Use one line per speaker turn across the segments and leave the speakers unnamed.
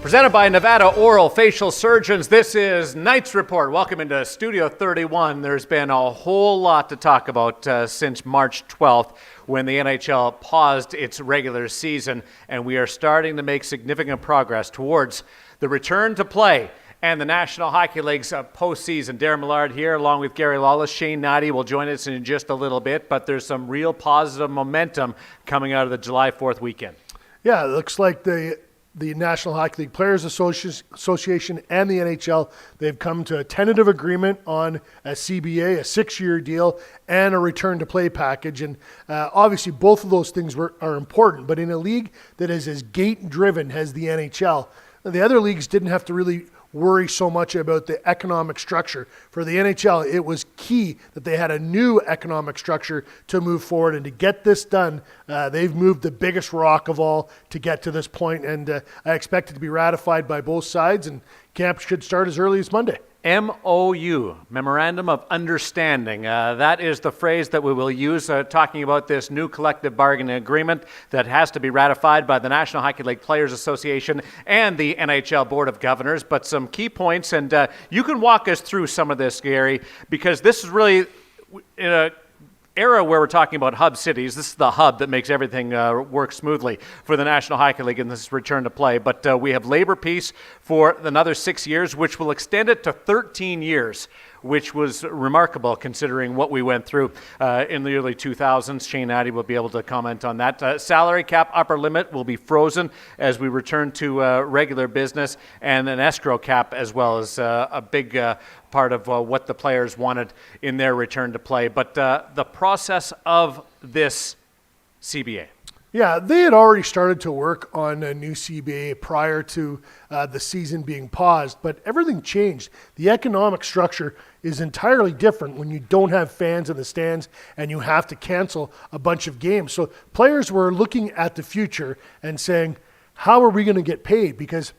Presented by Nevada Oral Facial Surgeons, this is Knight's Report. Welcome into Studio 31. There's been a whole lot to talk about since March 12th when the NHL paused its regular season, and we are starting to make significant progress towards the return to play and the National Hockey League's postseason. Darren Millard here along with Gary Lawless. Shane Noddy will join us in just a little bit, but there's some real positive momentum coming out of the July 4th weekend.
Yeah, it looks like the National Hockey League Players Association and the NHL, they've come to a tentative agreement on a CBA, a 6-year deal, and a return-to-play package. And obviously, both of those things are important. But in a league that is as gate-driven as the NHL, the other leagues didn't have to really worry so much about the economic structure. For the NHL, it was key that they had a new economic structure to move forward, and to get this done, they've moved the biggest rock of all to get to this point, and I expect it to be ratified by both sides, and camp should start as early as Monday.
MOU, Memorandum of Understanding. That is the phrase that we will use talking about this new collective bargaining agreement that has to be ratified by the National Hockey League Players Association and the NHL Board of Governors. But some key points, and you can walk us through some of this, Gary, because this is really in a era where we're talking about hub cities. This is the hub that makes everything work smoothly for the National Hockey League in this return to play. But we have labor peace for another 6 years, which will extend it to 13 years, which was remarkable considering what we went through in the early 2000s. Shane Noddy will be able to comment on that. Salary cap upper limit will be frozen as we return to regular business, and an escrow cap as well as a big part of what the players wanted in their return to play. But the process of this CBA.
Yeah, they had already started to work on a new CBA prior to the season being paused, but everything changed. The economic structure is entirely different when you don't have fans in the stands and you have to cancel a bunch of games. So players were looking at the future and saying, how are we going to get paid? Because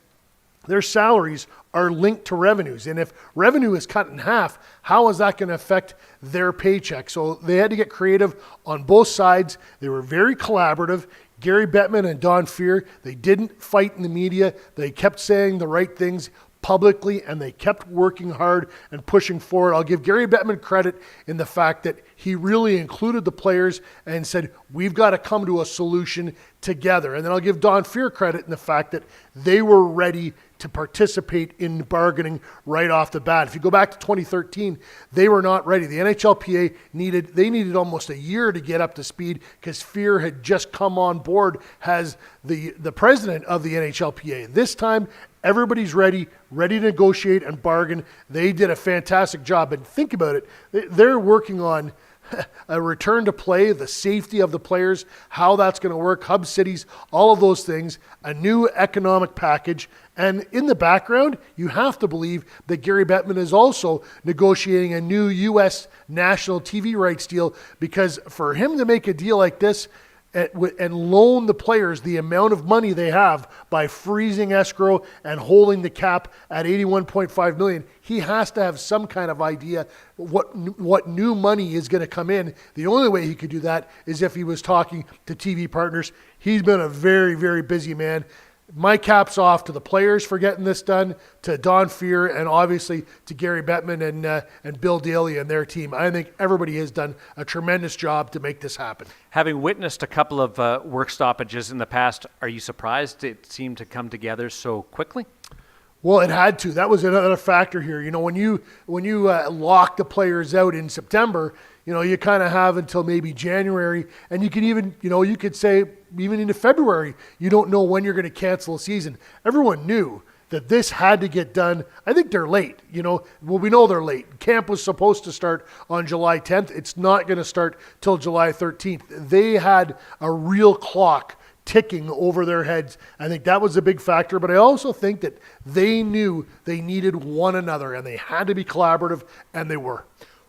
their salaries are linked to revenues. And if revenue is cut in half, how is that going to affect their paycheck? So they had to get creative on both sides. They were very collaborative. Gary Bettman and Don Fehr, they didn't fight in the media. They kept saying the right things publicly, and they kept working hard and pushing forward. I'll give Gary Bettman credit in the fact that he really included the players and said, we've got to come to a solution together. And then I'll give Don Fehr credit in the fact that they were ready to participate in bargaining right off the bat. If you go back to 2013, they were not ready. The NHLPA needed almost a year to get up to speed because Fehr had just come on board as the president of the NHLPA. This time, everybody's ready to negotiate and bargain. They did a fantastic job. And think about it, they're working on a return to play, the safety of the players, how that's going to work, hub cities, all of those things, a new economic package. And in the background, you have to believe that Gary Bettman is also negotiating a new U.S. national TV rights deal, because for him to make a deal like this and loan the players the amount of money they have by freezing escrow and holding the cap at $81.5 million, he has to have some kind of idea what new money is going to come in. The only way he could do that is if he was talking to TV partners. He's been a very, very busy man. My cap's off to the players for getting this done, to Don Fehr, and obviously to Gary Bettman and Bill Daly and their team. I think everybody has done a tremendous job to make this happen.
Having witnessed a couple of work stoppages in the past, are you surprised it seemed to come together so quickly?
Well, it had to. That was another factor here. You know, when you lock the players out in September, you know, you kind of have until maybe January, and you can even, you could say even into February, you don't know when you're going to cancel a season. Everyone knew that this had to get done. I think they're late. We know they're late. Camp was supposed to start on July 10th. It's not going to start till July 13th. They had a real clock ticking over their heads. I think that was a big factor, but I also think that they knew they needed one another, and they had to be collaborative, and they were.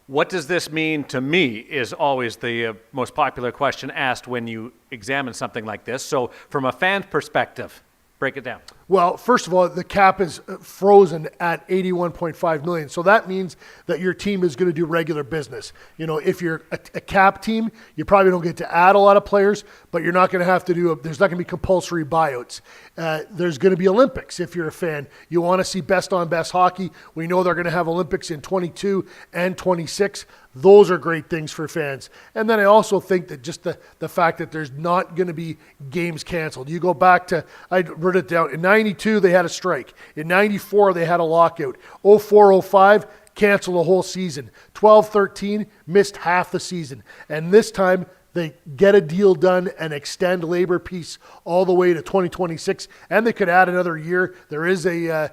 What does this mean to me is always the most popular question asked when you examine something like this. So from a fan perspective, break it down.
Well, first of all, the cap is frozen at $81.5 million. So that means that your team is going to do regular business. You know, if you're a cap team, you probably don't get to add a lot of players, but you're not going to have to there's not going to be compulsory buyouts. There's going to be Olympics if you're a fan. You want to see best on best hockey. We know they're going to have Olympics in 22 and 26. Those are great things for fans. And then I also think that just the fact that there's not going to be games canceled. You go back to, I wrote it down, in 92 they had a strike. In 94 they had a lockout. 04-05 canceled the whole season. 12-13 missed half the season. And this time they get a deal done and extend labor peace all the way to 2026, and they could add another year. There is a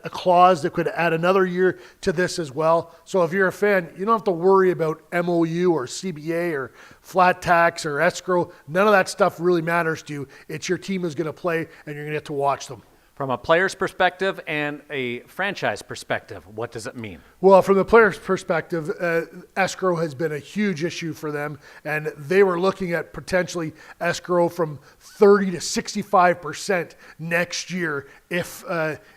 clause that could add another year to this as well. So if you're a fan, you don't have to worry about MOU or CBA or flat tax or escrow. None of that stuff really matters to you. It's your team is going to play, and you're going to get to watch them.
From a player's perspective and a franchise perspective, what does it mean?
Well, from the player's perspective, escrow has been a huge issue for them, and they were looking at potentially escrow from 30 to 65% next year if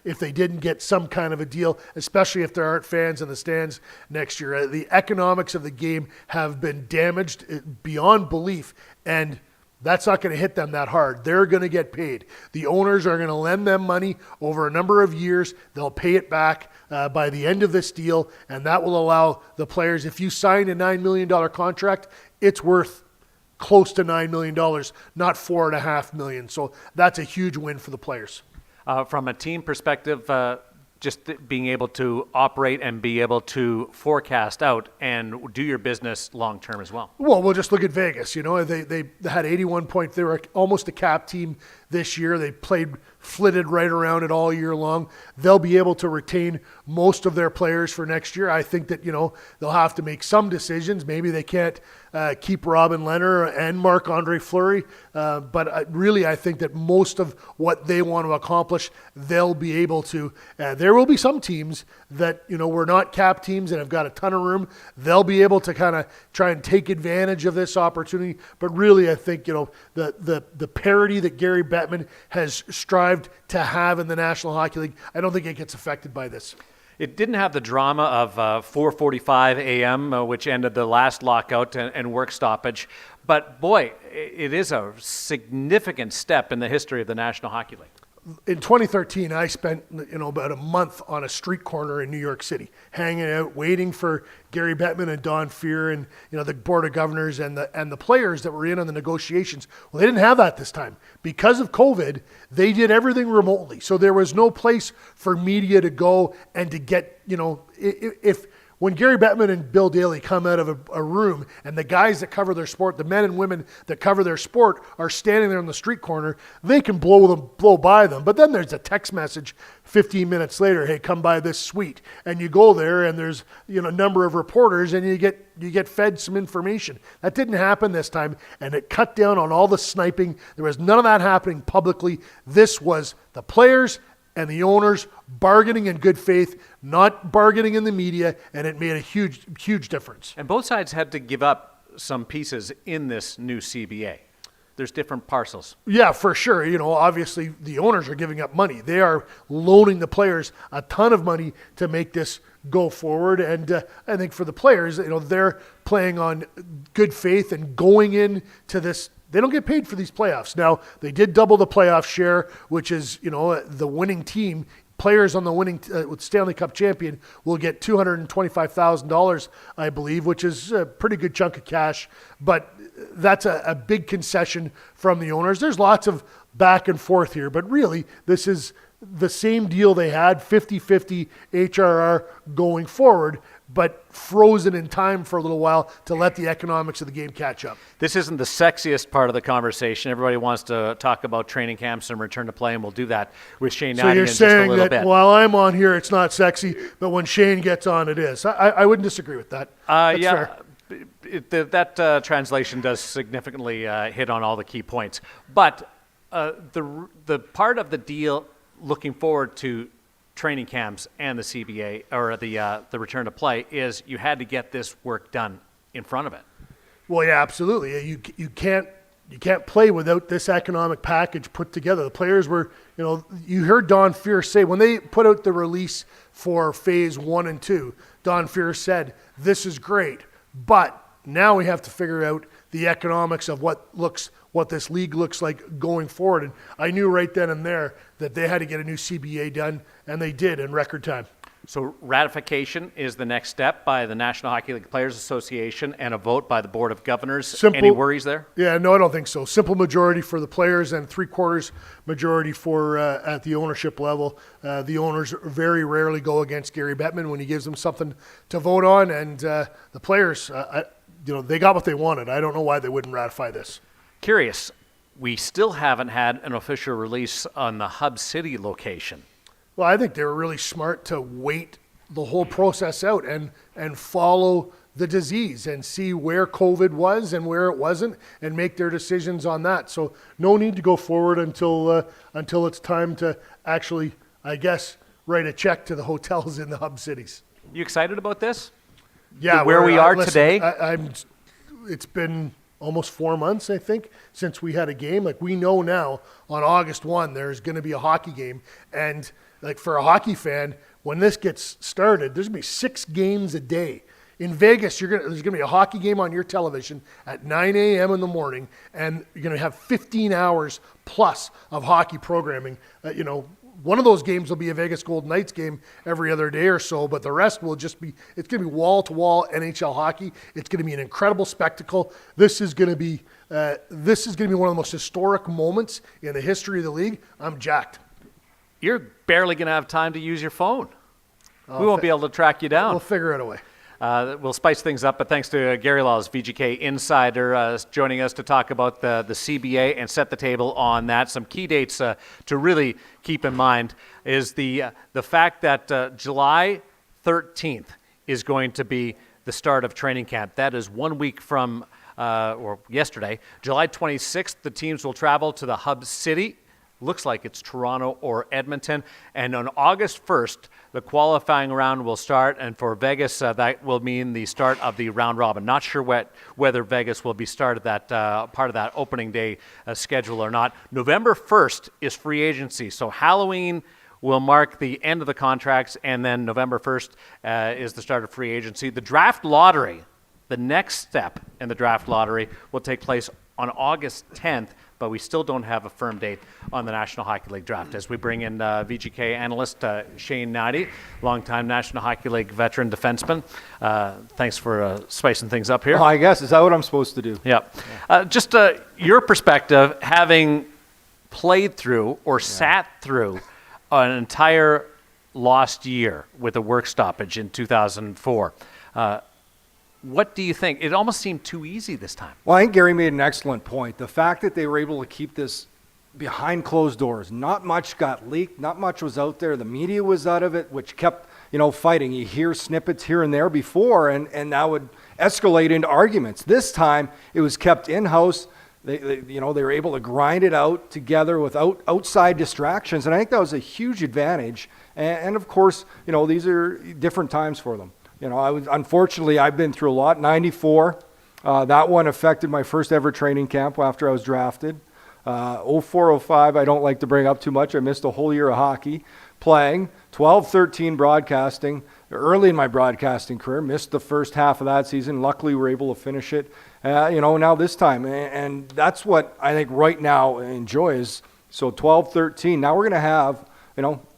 they didn't get some kind of a deal, especially if there aren't fans in the stands next year. The economics of the game have been damaged beyond belief, and that's not going to hit them that hard. They're going to get paid. The owners are going to lend them money over a number of years. They'll pay it back by the end of this deal, and that will allow the players, if you sign a $9 million contract, it's worth close to $9 million, not $4.5 million. So that's a huge win for the players.
From a team perspective, just being able to operate and be able to forecast out and do your business long term as well.
Well, we'll just look at Vegas. You know, they had 81 points. They were almost a cap team this year. They flitted right around it all year long. They'll be able to retain most of their players for next year. I think that, you know, they'll have to make some decisions. Maybe they can't keep Robin Lehner and Marc-Andre Fleury. But really, I think that most of what they want to accomplish, they'll be able to. There will be some teams that, you know, were not cap teams and have got a ton of room. They'll be able to kind of try and take advantage of this opportunity. But really, I think, you know, the parity that Gary Bettman has strived to have in the National Hockey League, I don't think it gets affected by this.
It didn't have the drama of 4:45 a.m., which ended the last lockout and work stoppage. But boy, it is a significant step in the history of the National Hockey League.
In 2013, I spent, you know, about a month on a street corner in New York City, hanging out, waiting for Gary Bettman and Don Fehr and, you know, the Board of Governors and the players that were in on the negotiations. Well, they didn't have that this time. Because of COVID, they did everything remotely. So there was no place for media to go and to get, you know, when Gary Bettman and Bill Daly come out of a room and the guys that cover their sport, the men and women that cover their sport are standing there on the street corner, they can blow by them. But then there's a text message 15 minutes later, hey, come by this suite. And you go there and there's, you know, a number of reporters and you get fed some information. That didn't happen this time, and it cut down on all the sniping. There was none of that happening publicly. This was the players and the owners bargaining in good faith, not bargaining in the media, and it made a huge, huge difference.
And both sides had to give up some pieces in this new CBA. There's different parcels.
Yeah, for sure. You know, obviously the owners are giving up money. They are loaning the players a ton of money to make this go forward. And I think for the players, you know, they're playing on good faith and going into this. They don't get paid for these playoffs. Now, they did double the playoff share, which is, you know, the winning team. Players on the winning Stanley Cup champion will get $225,000, I believe, which is a pretty good chunk of cash. But that's a big concession from the owners. There's lots of back and forth here, but really, this is the same deal they had, 50-50 HRR going forward, but frozen in time for a little while to let the economics of the game catch up.
This isn't the sexiest part of the conversation. Everybody wants to talk about training camps and return to play, and we'll do that with Shane Nadi in just a little bit. So you're saying that
while I'm on here, it's not sexy, but when Shane gets on, it is. I wouldn't disagree with that. That's
yeah.
Fair.
That translation does significantly hit on all the key points. But the part of the deal looking forward to training camps and the CBA or the return to play is you had to get this work done in front of it.
Well, yeah, absolutely. You can't you can't play without this economic package put together. The players were, you heard Don Fierce say when they put out the release for phase 1 and 2, Don Fierce said, this is great, but now we have to figure out the economics of what this league looks like going forward. And I knew right then and there that they had to get a new CBA done, and they did in record time.
So ratification is the next step by the National Hockey League Players Association and a vote by the Board of Governors. Any worries there?
Yeah, no, I don't think so. Simple majority for the players and 3/4 majority for at the ownership level. The owners very rarely go against Gary Bettman when he gives them something to vote on, and the players, they got what they wanted. I don't know why they wouldn't ratify this.
Curious, we still haven't had an official release on the Hub City location.
Well, I think they were really smart to wait the whole process out and follow the disease and see where COVID was and where it wasn't and make their decisions on that. So no need to go forward until it's time to actually, I guess, write a check to the hotels in the hub cities.
You excited about this?
Yeah.
Where we are today?
It's been almost 4 months, I think, since we had a game. Like, we know now on August 1, there's going to be a hockey game. And like, for a hockey fan, when this gets started, there's going to be 6 games a day. In Vegas, there's going to be a hockey game on your television at 9 a.m. in the morning, and you're going to have 15 hours plus of hockey programming. One of those games will be a Vegas Golden Knights game every other day or so, but the rest will just be, it's going to be wall-to-wall NHL hockey. It's going to be an incredible spectacle. This is going to be one of the most historic moments in the history of the league. I'm jacked.
You're barely going to have time to use your phone. We won't be able to track you down.
We'll figure it away.
We'll spice things up, but thanks to Gary Laws, VGK Insider, joining us to talk about the CBA and set the table on that. Some key dates to really keep in mind is the fact that July 13th is going to be the start of training camp. That is 1 week from, or yesterday. July 26th, the teams will travel to the Hub City. Looks like it's Toronto or Edmonton. And on August 1st, the qualifying round will start. And for Vegas, that will mean the start of the round robin. Not sure whether Vegas will be started that part of that opening day schedule or not. November 1st is free agency. So Halloween will mark the end of the contracts. And then November 1st is the start of free agency. The draft lottery, the next step in the draft lottery, will take place on August 10th. But we still don't have a firm date on the National Hockey League draft. As we bring in VGK analyst Shane Nadi, longtime National Hockey League veteran defenseman. Thanks for spicing things up here.
Oh, I guess. Is that what I'm supposed to do?
Yeah. Just your perspective, having played through or sat through an entire lost year with a work stoppage in 2004. What do you think? It almost seemed too easy this time.
Well, I think Gary made an excellent point. The fact that they were able to keep this behind closed doors, not much got leaked, not much was out there. The media was out of it, which kept, fighting. You hear snippets here and there before, and that would escalate into arguments. This time, it was kept in-house. They were able to grind it out together without outside distractions, and I think that was a huge advantage. And of course, these are different times for them. Unfortunately, I've been through a lot. 94, that one affected my first ever training camp after I was drafted. 04, 05, I don't like to bring up too much. I missed a whole year of hockey playing. 12, 13 broadcasting. Early in my broadcasting career, missed the first half of that season. Luckily, we were able to finish it, now this time. And that's what I think right now enjoy is, so 12, 13. Now we're going to have,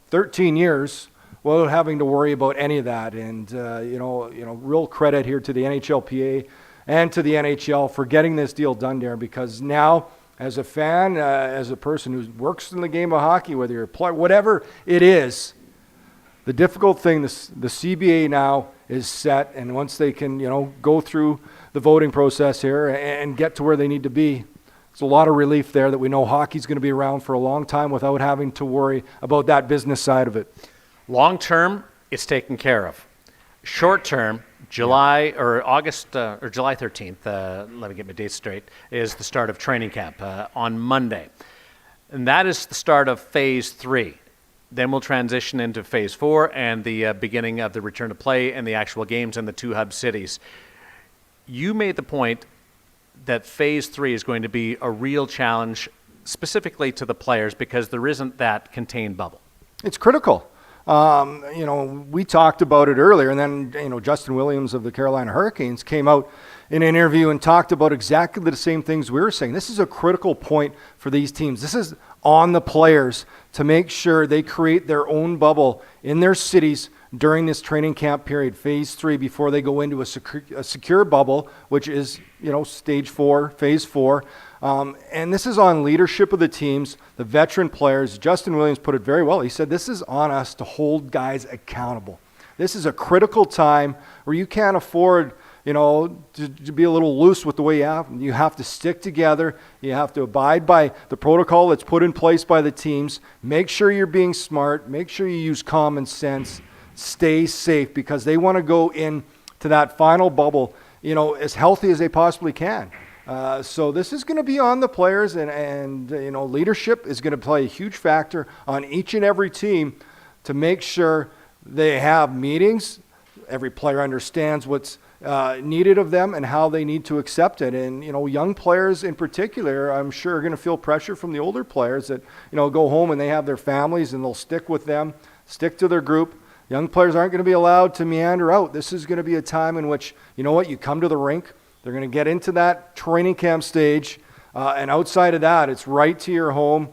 13 years without having to worry about any of that. And, real credit here to the NHLPA and to the NHL for getting this deal done, Darren, because now as a fan, as a person who works in the game of hockey, whether you're a player, whatever it is, the difficult thing, the CBA now is set. And once they can, go through the voting process here and get to where they need to be, it's a lot of relief there that we know hockey's going to be around for a long time without having to worry about that business side of it.
Long term, it's taken care of. Short term, July 13th, let me get my dates straight, is the start of training camp on Monday. And that is the start of phase 3. Then we'll transition into phase 4 and the beginning of the return to play and the actual games in the 2 hub cities. You made the point that Phase 3 is going to be a real challenge specifically to the players because there isn't that contained bubble?
It's critical. We talked about it earlier, and then, Justin Williams of the Carolina Hurricanes came out in an interview and talked about exactly the same things we were saying. This is a critical point for these teams. This is on the players to make sure they create their own bubble in their cities during this training camp period, Phase 3, before they go into a secure bubble, which is, Stage 4, Phase 4. And this is on leadership of the teams, the veteran players. Justin Williams put it very well. He said, this is on us to hold guys accountable. This is a critical time where you can't afford, to be a little loose with the way you have to stick together. You have to abide by the protocol that's put in place by the teams. Make sure you're being smart. Make sure you use common sense. Stay safe, because they want to go in to that final bubble, as healthy as they possibly can. So this is going to be on the players, and leadership is going to play a huge factor on each and every team to make sure they have meetings. Every player understands what's needed of them and how they need to accept it. And, young players in particular, I'm sure are going to feel pressure from the older players that, go home and they have their families and they'll stick with them, stick to their group. Young players aren't going to be allowed to meander out. This is going to be a time in which, you come to the rink. They're going to get into that training camp stage. And outside of that, it's right to your home.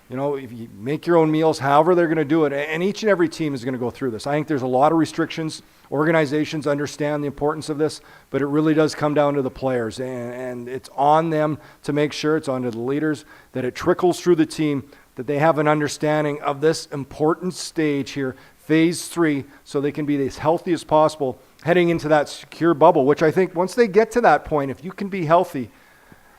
If you make your own meals, however they're going to do it. And each and every team is going to go through this. I think there's a lot of restrictions. Organizations understand the importance of this, but it really does come down to the players. And it's on them to make sure, it's on to the leaders, that it trickles through the team, that they have an understanding of this important stage here, Phase 3, so they can be as healthy as possible heading into that secure bubble, which I think once they get to that point, if you can be healthy,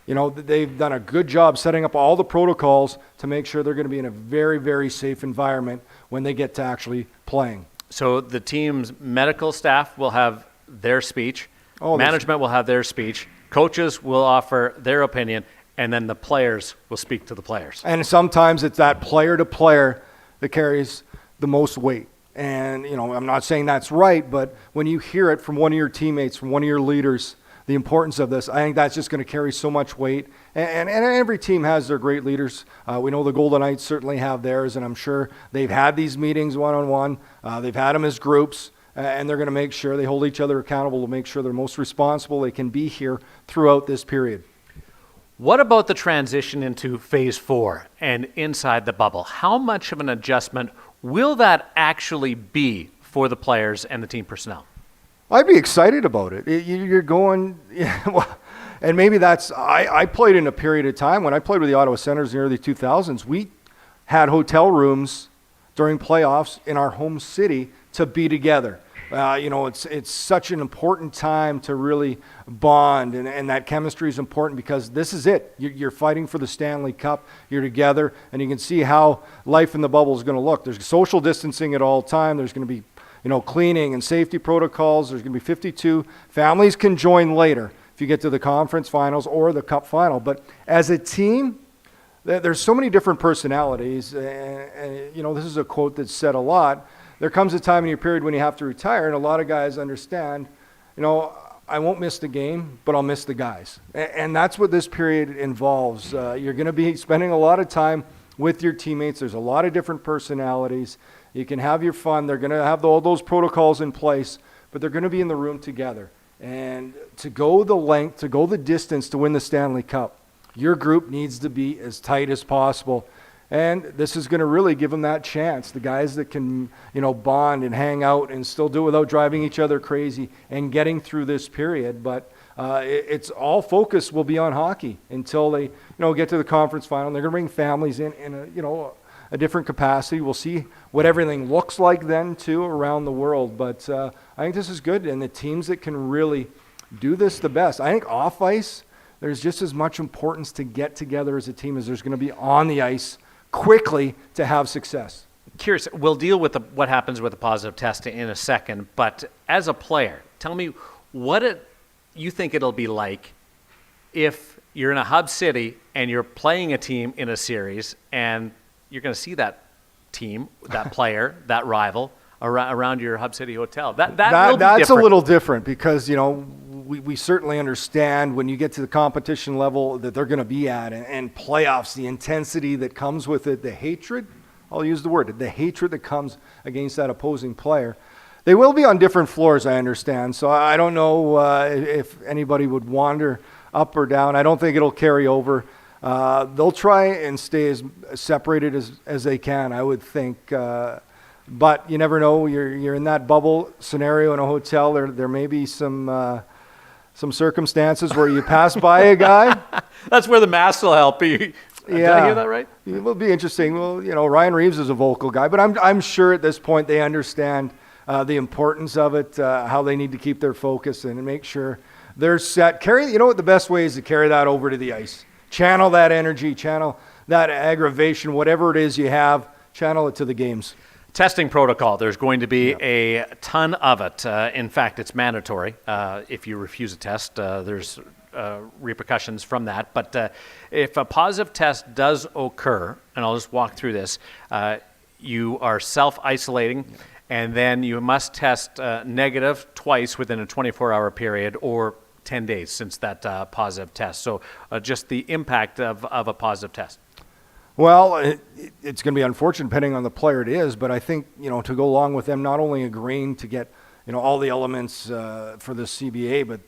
they've done a good job setting up all the protocols to make sure they're going to be in a very, very safe environment when they get to actually playing.
So the team's medical staff will have their speech, management will have their speech, coaches will offer their opinion, and then the players will speak to the players.
And sometimes it's that player to player that carries the most weight. And, I'm not saying that's right, but when you hear it from one of your teammates, from one of your leaders, the importance of this, I think that's just going to carry so much weight. And every team has their great leaders. We know the Golden Knights certainly have theirs, and I'm sure they've had these meetings one-on-one. They've had them as groups, and they're going to make sure they hold each other accountable to make sure they're most responsible they can be here throughout this period.
What about the transition into Phase 4 and inside the bubble? How much of an adjustment will that actually be for the players and the team personnel?
I'd be excited about it. You're going, and maybe that's, I played in a period of time when I played with the Ottawa Senators in the early 2000s. We had hotel rooms during playoffs in our home city to be together. It's such an important time to really bond, and that chemistry is important because this is it. You're fighting for the Stanley Cup. You're together, and you can see how life in the bubble is going to look. There's social distancing at all time. There's going to be, cleaning and safety protocols. There's going to be 52. Families can join later if you get to the conference finals or the cup final. But as a team, there's so many different personalities, and this is a quote that's said a lot. There comes a time in your period when you have to retire, and a lot of guys understand, I won't miss the game, but I'll miss the guys. And that's what this period involves. You're going to be spending a lot of time with your teammates. There's a lot of different personalities. You can have your fun. They're going to have all those protocols in place, but they're going to be in the room together. And to go the length, to go the distance to win the Stanley Cup, your group needs to be as tight as possible. And this is going to really give them that chance. The guys that can, bond and hang out and still do it without driving each other crazy and getting through this period. But it's all focus will be on hockey until they, get to the conference final. They're going to bring families in a different capacity. We'll see what everything looks like then too around the world. But I think this is good, and the teams that can really do this the best. I think off ice, there's just as much importance to get together as a team as there's going to be on the ice quickly to have success.
Curious, we'll deal with what happens with the positive test in a second, but as a player, tell me what you think it'll be like if you're in a hub city and you're playing a team in a series and you're going to see that team, that player, that rival around your hub city hotel. That will be
that's
different.
a little different because, we certainly understand when you get to the competition level that they're going to be at, and playoffs, the intensity that comes with it, the hatred, I'll use the word, the hatred that comes against that opposing player. They will be on different floors, I understand, so I don't know if anybody would wander up or down. I don't think it'll carry over. They'll try and stay as separated as they can, I would think. But you never know. You're in that bubble scenario in a hotel. There may be some circumstances where you pass by a guy.
That's where the masks will help you. Did I hear that right?
It will be interesting. Well, Ryan Reeves is a vocal guy, but I'm sure at this point they understand the importance of it, how they need to keep their focus and make sure they're set. You know what the best way is to carry that over to the ice. Channel that energy, channel that aggravation, whatever it is you have, channel it to the games.
Testing protocol. There's going to be a ton of it. In fact, it's mandatory. If you refuse a test, there's repercussions from that. But if a positive test does occur, and I'll just walk through this, you are self-isolating, and then you must test negative twice within a 24-hour period or 10 days since that positive test. So just the impact of a positive test.
Well, it's going to be unfortunate depending on the player it is, but I think, to go along with them not only agreeing to get, all the elements for the CBA, but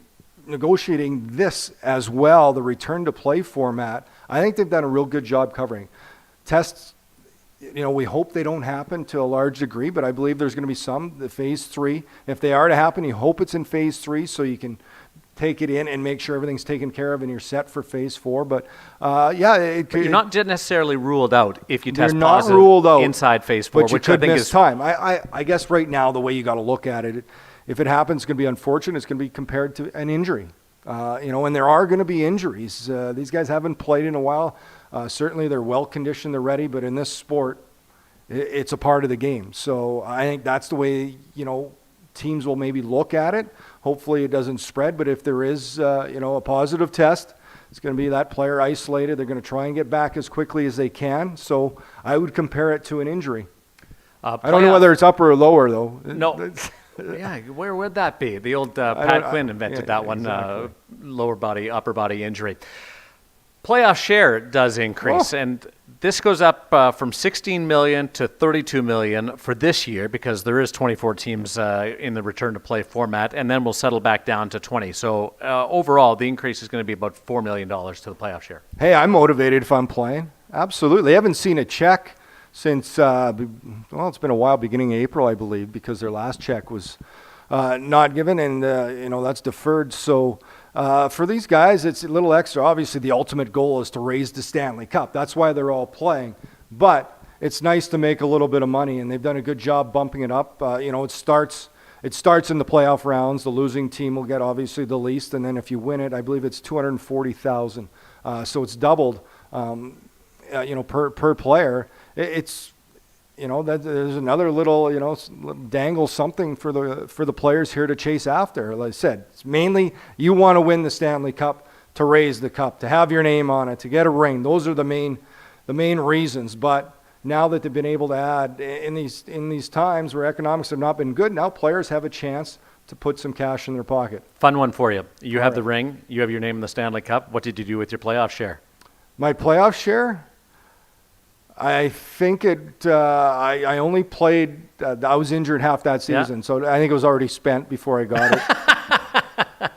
negotiating this as well, the return to play format, I think they've done a real good job covering. Tests, we hope they don't happen to a large degree, but I believe there's going to be some, the phase 3. If they are to happen, you hope it's in phase 3 so you can take it in and make sure everything's taken care of and you're set for phase 4. But
but you're not necessarily ruled out if you test
not
positive
ruled out,
inside phase 4,
but
which
you
I
could
think
miss
is
time. I guess right now the way you got to look at it, if it happens, it's going to be unfortunate. It's going to be compared to an injury, and there are going to be injuries. These guys haven't played in a while. Certainly they're well conditioned, they're ready, but in this sport, it's a part of the game. So I think that's the way teams will maybe look at it. Hopefully it doesn't spread, but if there is, a positive test, it's going to be that player isolated. They're going to try and get back as quickly as they can. So I would compare it to an injury. I don't know whether it's upper or lower, though.
No. Yeah, where would that be? The old Pat Quinn invented that one,
exactly.
Lower body, upper body injury. Playoff share does increase, and this goes up from $16 million to $32 million for this year because there is 24 teams in the return to play format, and then we'll settle back down to 20. So overall, the increase is going to be about $4 million to the playoff share.
Hey, I'm motivated if I'm playing. Absolutely. I haven't seen a check since, it's been a while, beginning of April, I believe, because their last check was not given, and, that's deferred. So for these guys, it's a little extra. Obviously, the ultimate goal is to raise the Stanley Cup. That's why they're all playing. But it's nice to make a little bit of money, and they've done a good job bumping it up. It starts in the playoff rounds. The losing team will get, obviously, the least, and then if you win it, I believe it's $240,000. So it's doubled, per player. It's there's another little, dangle something for the players here to chase after. Like I said, it's mainly you want to win the Stanley Cup, to raise the cup, to have your name on it, to get a ring. Those are the main reasons. But now that they've been able to add in these times where economics have not been good, now players have a chance to put some cash in their pocket.
Fun one for you. You have the ring. You have your name in the Stanley Cup. What did you do with your playoff share?
My playoff share? I think I only played, I was injured half that season, so I think it was already spent before I got it.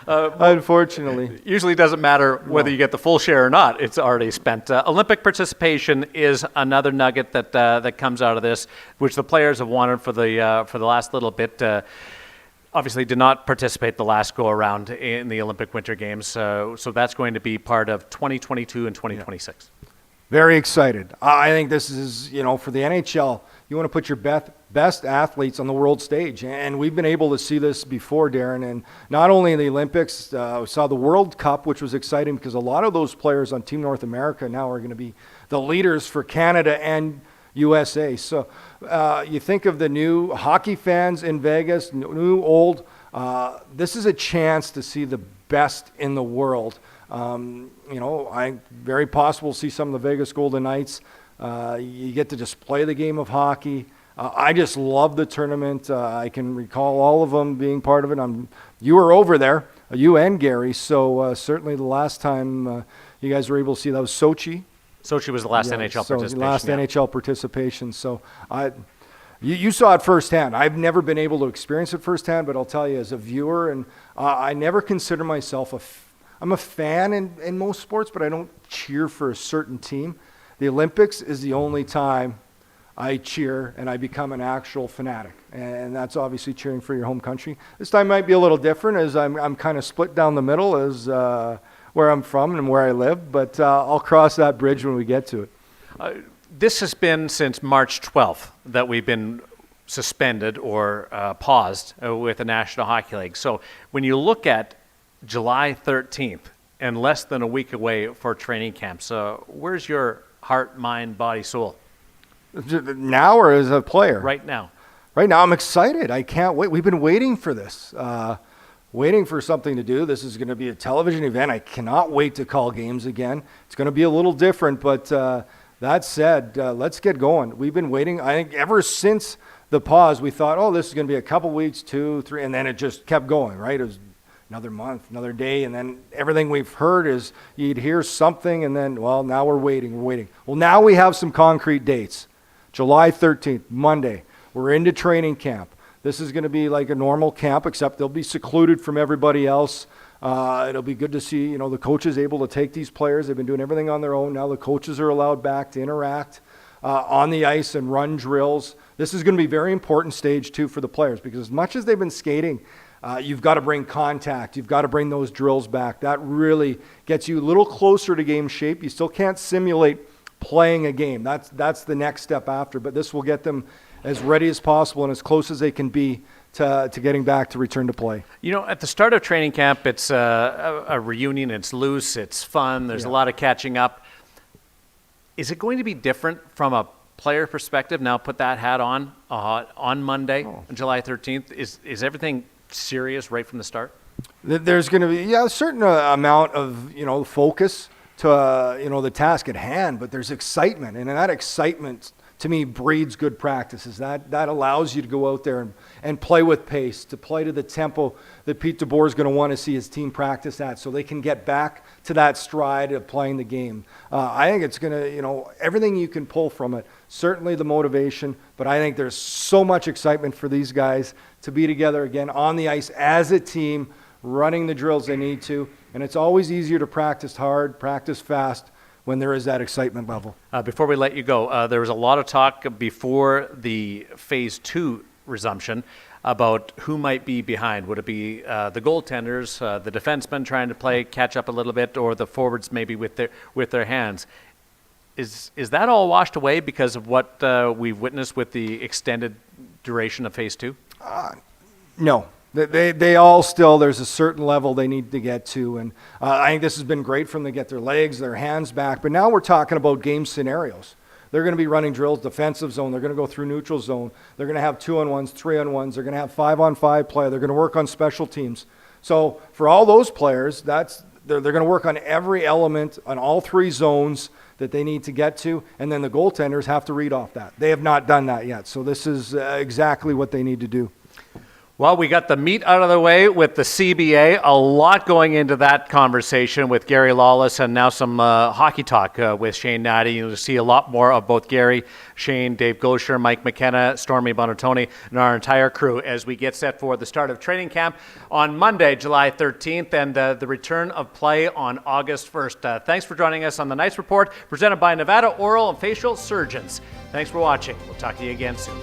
Unfortunately.
Usually doesn't matter whether you get the full share or not. It's already spent. Olympic participation is another nugget that comes out of this, which the players have wanted for the last little bit. Obviously did not participate the last go around in the Olympic Winter Games, so that's going to be part of 2022 and 2026. Yeah.
Very excited. I think this is, for the NHL, you want to put your best athletes on the world stage. And we've been able to see this before, Darren. And not only in the Olympics, we saw the World Cup, which was exciting because a lot of those players on Team North America now are going to be the leaders for Canada and USA. So you think of the new hockey fans in Vegas, new, old. This is a chance to see the best in the world. I very possible see some of the Vegas Golden Knights. You get to just play the game of hockey. I just love the tournament. I can recall all of them being part of it. You were over there. you and Gary. So certainly the last time you guys were able to see that was Sochi.
Sochi was the last
Yeah,
NHL
so
participation.
last
yeah.
NHL participation. So you saw it firsthand. I've never been able to experience it firsthand, but I'll tell you as a viewer, and I never consider myself I'm a fan in most sports, but I don't cheer for a certain team. The Olympics is the only time I cheer and I become an actual fanatic, and that's obviously cheering for your home country. This time might be a little different, as I'm kind of split down the middle as where I'm from and where I live, but I'll cross that bridge when we get to it.
This has been since March 12th that we've been suspended or paused with the National Hockey League. So when you look at July 13th and less than a week away for training camps, where's your heart, mind, body, soul?
Now or as a player?
Right now.
Right now, I'm excited. I can't wait. We've been waiting for this, waiting for something to do. This is going to be a television event. I cannot wait to call games again. It's going to be a little different, but that said, let's get going. We've been waiting. I think ever since the pause, we thought, oh, this is going to be a couple weeks, 2, 3, and then it just kept going, right? It was another month, another day, and then everything we've heard is you'd hear something, and then, well, now we're waiting. Well, now we have some concrete dates. July 13th, Monday, we're into training camp. This is going to be like a normal camp, except they'll be secluded from everybody else. It'll be good to see, the coaches able to take these players. They've been doing everything on their own. Now the coaches are allowed back to interact on the ice and run drills. This is going to be a very important stage, too, for the players, because as much as they've been skating, you've got to bring contact. You've got to bring those drills back. That really gets you a little closer to game shape. You still can't simulate playing a game. That's the next step after, but this will get them as ready as possible and as close as they can be to getting back to return to play.
At the start of training camp, it's a reunion. It's loose. It's fun. There's a lot of catching up. Is it going to be different from a player perspective? Now put that hat on Monday, July 13th. Is everything serious right from the start?
There's going to be a certain amount of focus to the task at hand, but there's excitement, and that excitement to me breeds good practices. That allows you to go out there and play with pace, to play to the tempo that Pete DeBoer is going to want to see his team practice at, so they can get back to that stride of playing the game. I think it's going to, everything you can pull from it. Certainly the motivation, but I think there's so much excitement for these guys to be together again on the ice as a team, running the drills they need to. And it's always easier to practice hard, practice fast when there is that excitement level.
Before we let you go, there was a lot of talk before the Phase 2 resumption about who might be behind. Would it be the goaltenders, the defensemen trying to catch up a little bit, or the forwards maybe with their hands? Is that all washed away because of what we've witnessed with the extended duration of Phase 2?
No. They all still, there's a certain level they need to get to, and I think this has been great for them to get their legs, their hands back, but now we're talking about game scenarios. They're going to be running drills, defensive zone, they're going to go through neutral zone, they're going to have 2-on-1s, 3-on-1s, they're going to have 5-on-5 play, they're going to work on special teams. So for all those players, they're going to work on every element on all 3 zones that they need to get to, and then the goaltenders have to read off that. They have not done that yet, so this is exactly what they need to do.
Well, we got the meat out of the way with the CBA. A lot going into that conversation with Gary Lawless, and now some hockey talk with Shane Natty. You'll see a lot more of both Gary, Shane, Dave Gosher, Mike McKenna, Stormy Bonatoni, and our entire crew as we get set for the start of training camp on Monday, July 13th, and the return of play on August 1st. Thanks for joining us on the Nice Report, presented by Nevada Oral and Facial Surgeons. Thanks for watching. We'll talk to you again soon.